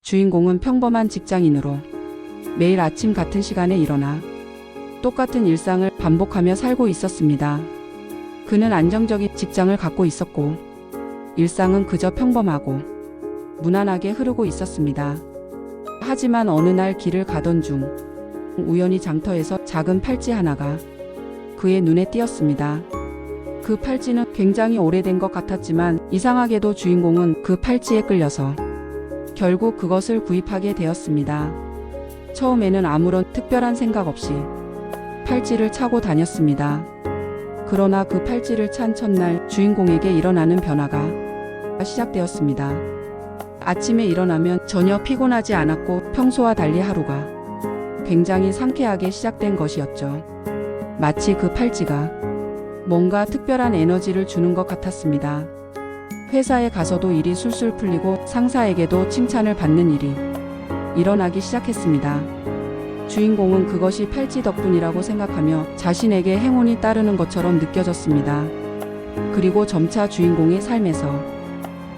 주인공은 평범한 직장인으로 매일 아침 같은 시간에 일어나 똑같은 일상을 반복하며 살고 있었습니다. 그는 안정적인 직장을 갖고 있었고 일상은 그저 평범하고 무난하게 흐르고 있었습니다. 하지만 어느 날 길을 가던 중 우연히 장터에서 작은 팔찌 하나가 그의 눈에 띄었습니다. 그 팔찌는 굉장히 오래된 것 같았지만 이상하게도 주인공은 그 팔찌에 끌려서 결국 그것을 구입하게 되었습니다. 처음에는 아무런 특별한 생각 없이 팔찌를 차고 다녔습니다. 그러나 그 팔찌를 찬 첫날 주인공에게 일어나는 변화가 시작되었습니다. 아침에 일어나면 전혀 피곤하지 않았고 평소와 달리 하루가 굉장히 상쾌하게 시작된 것이었죠. 마치 그 팔찌가 뭔가 특별한 에너지를 주는 것 같았습니다. 회사에 가서도 일이 술술 풀리고 상사에게도 칭찬을 받는 일이 일어나기 시작했습니다. 주인공은 그것이 팔찌 덕분이라고 생각하며 자신에게 행운이 따르는 것처럼 느껴졌습니다. 그리고 점차 주인공의 삶에서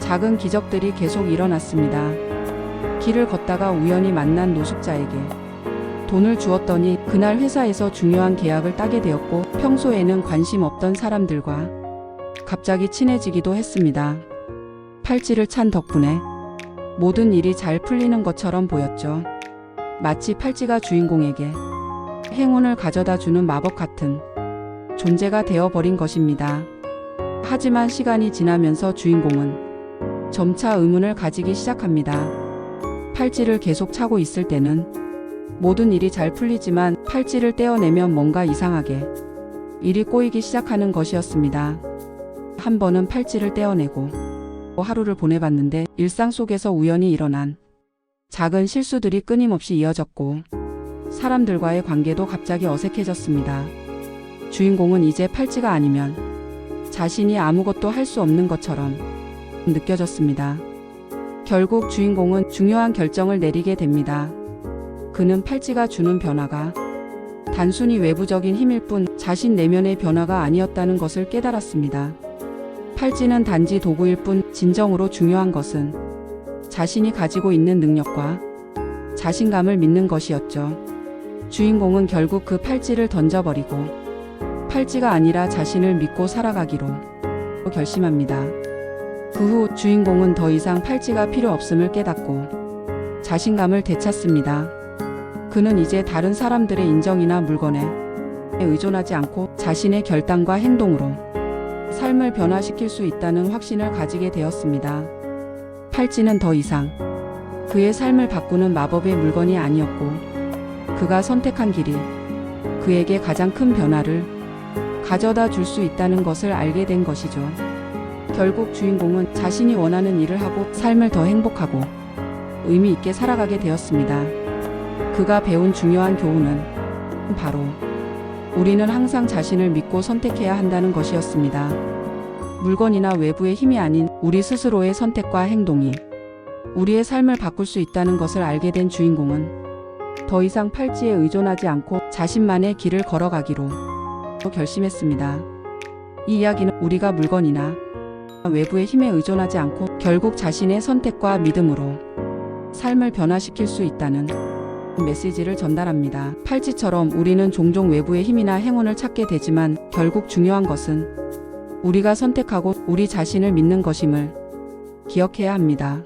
작은 기적들이 계속 일어났습니다. 길을 걷다가 우연히 만난 노숙자에게 돈을 주었더니 그날 회사에서 중요한 계약을 따게 되었고 평소에는 관심 없던 사람들과 갑자기 친해지기도 했습니다. 팔찌를 찬 덕분에 모든 일이 잘 풀리는 것처럼 보였죠. 마치 팔찌가 주인공에게 행운을 가져다 주는 마법 같은 존재가 되어버린 것입니다. 하지만 시간이 지나면서 주인공은 점차 의문을 가지기 시작합니다. 팔찌를 계속 차고 있을 때는 모든 일이 잘 풀리지만 팔찌를 떼어내면 뭔가 이상하게 일이 꼬이기 시작하는 것이었습니다. 한 번은 팔찌를 떼어내고 하루를 보내봤는데 일상 속에서 우연히 일어난 작은 실수들이 끊임없이 이어졌고 사람들과의 관계도 갑자기 어색해졌습니다. 주인공은 이제 팔찌가 아니면 자신이 아무것도 할 수 없는 것처럼 느껴졌습니다. 결국 주인공은 중요한 결정을 내리게 됩니다. 그는 팔찌가 주는 변화가 단순히 외부적인 힘일 뿐 자신 내면의 변화가 아니었다는 것을 깨달았습니다. 팔찌는 단지 도구일 뿐 진정으로 중요한 것은 자신이 가지고 있는 능력과 자신감을 믿는 것이었죠. 주인공은 결국 그 팔찌를 던져버리고 팔찌가 아니라 자신을 믿고 살아가기로 결심합니다. 그 후 주인공은 더 이상 팔찌가 필요 없음을 깨닫고 자신감을 되찾습니다. 그는 이제 다른 사람들의 인정이나 물건에 의존하지 않고 자신의 결단과 행동으로 삶을 변화시킬 수 있다는 확신을 가지게 되었습니다. 팔찌는 더 이상 그의 삶을 바꾸는 마법의 물건이 아니었고 그가 선택한 길이 그에게 가장 큰 변화를 가져다 줄 수 있다는 것을 알게 된 것이죠. 결국 주인공은 자신이 원하는 일을 하고 삶을 더 행복하고 의미 있게 살아가게 되었습니다. 그가 배운 중요한 교훈은 바로 우리는 항상 자신을 믿고 선택해야 한다는 것이었습니다. 물건이나 외부의 힘이 아닌 우리 스스로의 선택과 행동이 우리의 삶을 바꿀 수 있다는 것을 알게 된 주인공은 더 이상 팔찌에 의존하지 않고 자신만의 길을 걸어가기로 결심했습니다. 이 이야기는 우리가 물건이나 외부의 힘에 의존하지 않고 결국 자신의 선택과 믿음으로 삶을 변화시킬 수 있다는 메시지를 전달합니다. 팔찌처럼 우리는 종종 외부의 힘이나 행운을 찾게 되지만 결국 중요한 것은 우리가 선택하고 우리 자신을 믿는 것임을 기억해야 합니다.